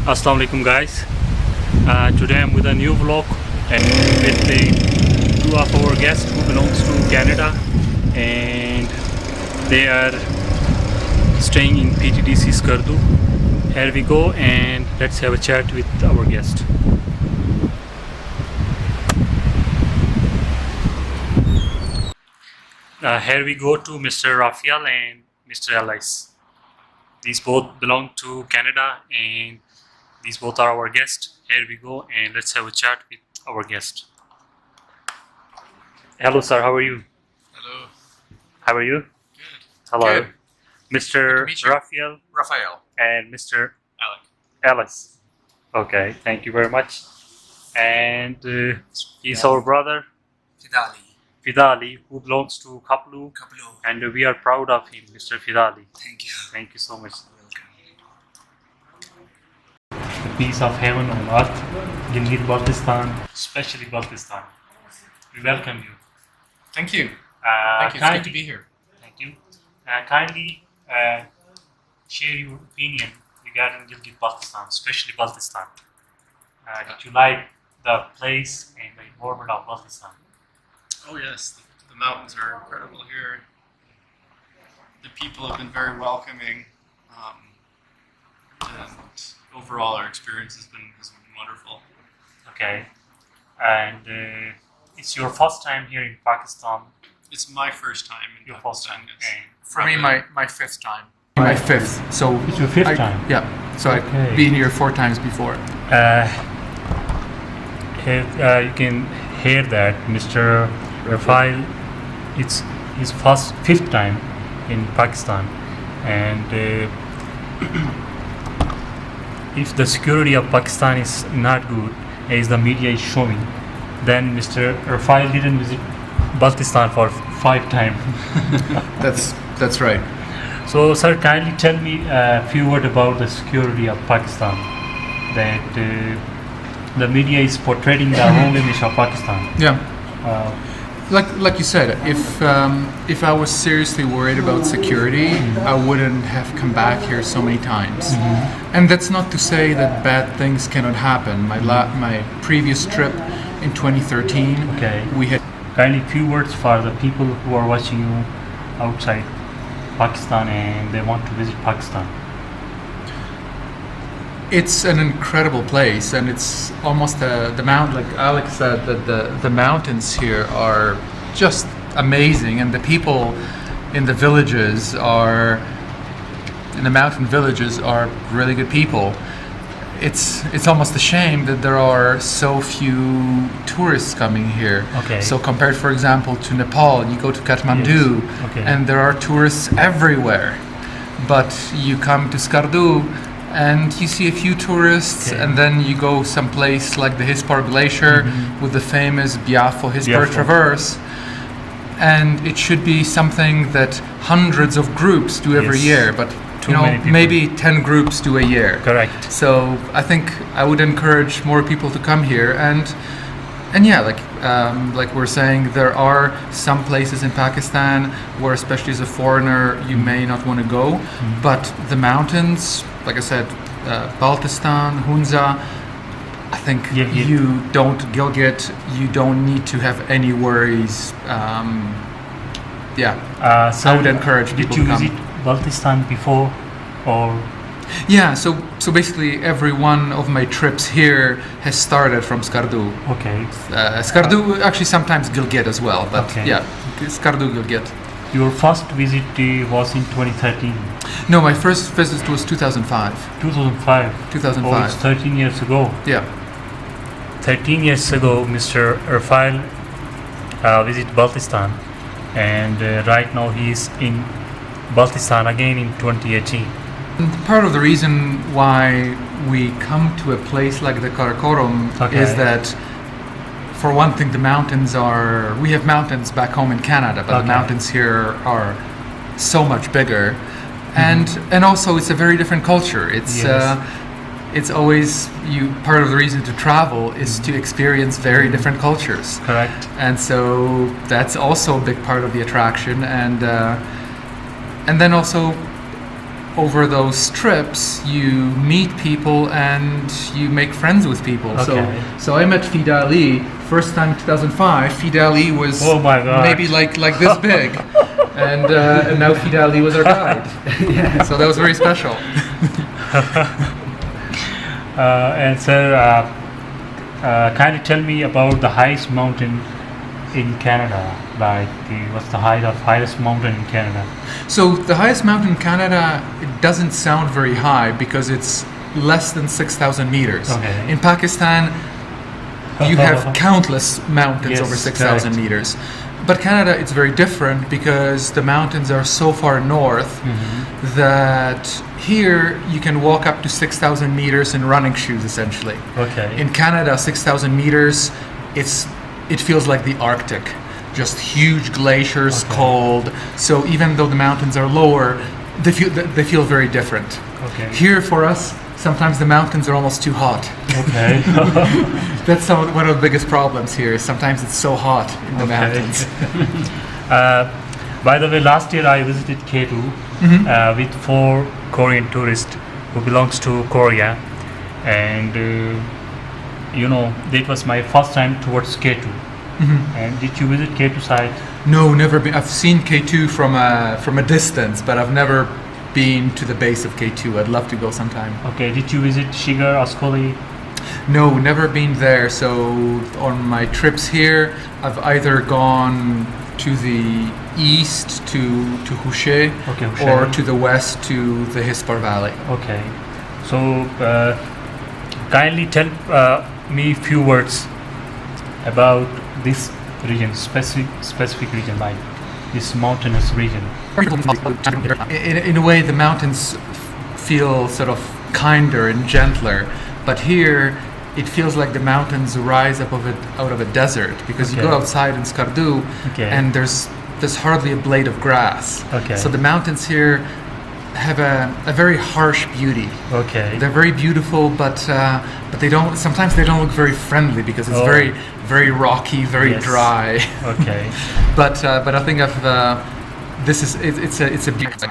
Assalamu alaikum guys. Today I'm with a new vlog and with two of our guests who belongs to Canada, and they are staying in PTDC Skardu. Here we go and let's have a chat with our guest. Here we go to Mr. Rephael and Mr. Alick. These both belong to Canada and these both are our guests. Here we go and let's have a chat with our guest. Hello sir, how are you? Hello. How are you? Good. Hello. Good. Mr. Good to meet you. Rephael and Mr. Alick. Alick. Okay, thank you very much. And he's our brother Fidali, who belongs to Kaplu, and we are proud of him, Mr. Fidali. Thank you. Thank you so much. Welcome. The peace of heaven on earth, Gilgit Baltistan, especially Baltistan. We welcome you. Thank you. Thank It's good to be here. Thank you. Kindly share your opinion regarding Gilgit Baltistan, especially Baltistan. Did you like the place and the environment of Baltistan? Oh yes, the mountains are incredible here. The people have been very welcoming, and overall our experience has been wonderful. Okay. And it's your first time here in Pakistan? It's my first time in Your first Pakistan. time. Yes. And For me, my fifth time. My fifth. So it's your fifth time? Yeah. So Okay. I've been here 4 times before. You can hear that Mr. Rephael, it's his fifth time in Pakistan, and if the security of Pakistan is not good, as the media is showing, then Mr. Rephael didn't visit Baltistan for 5 times. That's right. So, sir, kindly tell me a few words about the security of Pakistan. That the media is portraying the wrong image of Pakistan. Yeah. Uh, Like you said, if I was seriously worried about security, I wouldn't have come back here so many times. And that's not to say that bad things cannot happen. My previous trip in 2013, Okay. we had Kindly few words for the people who are watching you outside Pakistan and they want to visit Pakistan. It's an incredible place, and it's almost the mount. Like Alick said, that the mountains here are just amazing, and the people in the mountain villages are really good people. It's almost a shame that there are so few tourists coming here. Okay. So compared, for example, to Nepal, you go to Kathmandu, Yes. Okay. and there are tourists everywhere. But you come to Skardu, and you see a few tourists, Okay. and then you go someplace like the Hispar Glacier with the famous Biafo Hispar Biafo. Traverse, and it should be something that hundreds of groups do every Yes. year, but Too many people. maybe 10 groups do a year. Correct. So I think I would encourage more people to come here, and yeah, like we're saying, there are some places in Pakistan where, especially as a foreigner, you may not want to go, but the mountains, like I said, Baltistan, Hunza, I think Gilgit. Gilgit, you don't need to have any worries. Sir, I would encourage people Did you to come. visit Baltistan before, or Yeah, so basically every one of my trips here has started from Skardu. okay? Skardu, actually sometimes Gilgit as well, but Okay. yeah, Skardu, Gilgit. Your first visit was in 2013, No, my first visit was 2005. 2005. 2005. Oh, it's 13 years ago. Yeah. 13 years ago, Mr. Rephael visited Baltistan, and right now he is in Baltistan again in 2018. And part of the reason why we come to a place like the Karakoram Okay. is that, for one thing, we have mountains back home in Canada, but Okay. the mountains here are so much bigger. And also it's a very different culture. It's always part of the reason to travel is to experience very different cultures. Correct. And so that's also a big part of the attraction, and then also over those trips, you meet people and you make friends with people. Okay. So I met Fidali first time in 2005. Fidali was Oh my God. maybe like this big, and now Fidali was our guide. Yeah. So that was very special. And sir, kindly tell me about the highest mountain in Canada. Like, what's the highest mountain in Canada? So the highest mountain in Canada, it doesn't sound very high because it's less than 6,000 meters. Okay. In Pakistan, you have countless mountains Yes, over 6,000 correct. meters. But Canada, it's very different because the mountains are so far north that here you can walk up to 6,000 meters in running shoes, essentially. Okay. In Canada, 6,000 meters, it feels like the Arctic. Just huge glaciers, Okay. cold. So even though the mountains are lower, they feel very different. Okay. Here for us, sometimes the mountains are almost too hot. Okay. That's one of the biggest problems here. Sometimes it's so hot in the mountains. By the way, last year I visited K2 with 4 Korean tourists who belongs to Korea, and that was my first time towards K2. And did you visit K2 site? No, never been. I've seen K2 from a distance, but I've never been to the base of K2. I'd love to go sometime. Okay. Did you visit Shigar, Ascoli? No, never been there. So on my trips here, I've either gone to the east to Houché, Okay, Houché. or to the west to the Hispar Valley. Okay. So kindly tell me few words about this region, specific region, like this mountainous region. In a way, the mountains feel sort of kinder and gentler, but here it feels like the mountains rise up out of a desert because you Okay. go outside in Skardu Okay. and there's hardly a blade of grass. Okay. So the mountains here have a very harsh beauty. Okay. They're very beautiful, but they don't. Sometimes they don't look very friendly because it's Oh. very rocky, very Yes. dry. Okay. But I think it's a beautiful.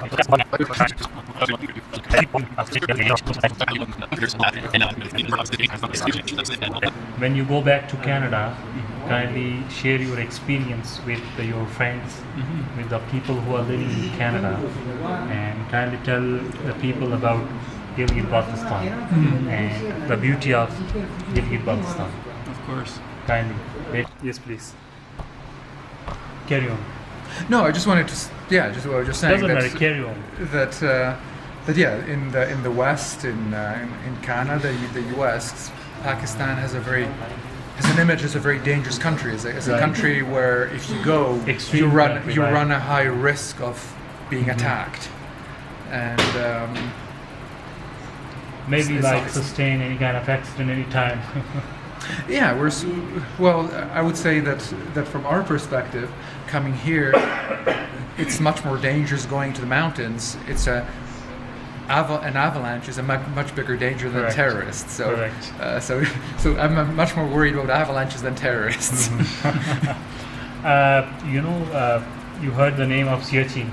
When you go back to Canada, kindly share your experience with your friends, with the people who are living in Canada, and kindly tell the people about Gilgit Baltistan and the beauty of Gilgit Baltistan. Of course. Kindly. Yes, please. Carry on. No, I just wanted to. Just what I was just saying. Doesn't matter. Carry on. That yeah, in the West, in Canada, the U.S., Pakistan has an image as a very dangerous country, as a Right. country where if you go, Extreme you country, right. run a high risk of being attacked, and Maybe it's like not- sustain any kind of accident anytime. yeah, well, I would say that from our perspective, coming here, it's much more dangerous going to the mountains. It's an avalanche is a much bigger danger than Correct. terrorists. So, Correct. so I'm much more worried about avalanches than terrorists. You heard the name of Siachen.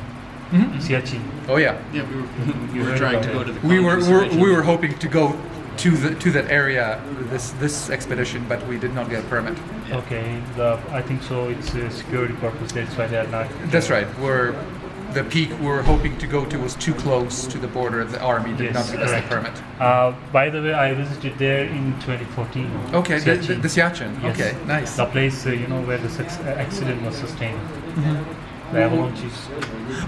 Siachen. Oh yeah, Yeah, we You were heard trying about to go it. to the we conference. were hoping to go to that area this expedition, but we did not get a permit. Okay, I think so. It's a security purpose. That's why they're not. That's right. The peak we were hoping to go to was too close to the border. The army did Yes, not give us the correct. permit. By the way, I visited there in 2014. Okay, the Siachen. Siachen. Yes. Okay, nice. The place, where the accident was sustained. The avalanches.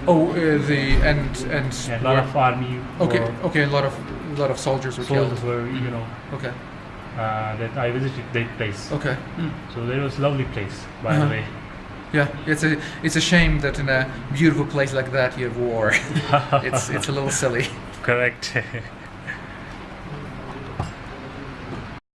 Oh, and And a lot of army. okay. A lot of soldiers were soldiers killed. were, Okay, that I visited that place. okay. So there was lovely place, by the way. Yeah, it's a shame that in a beautiful place like that you have war. It's a little silly. Correct.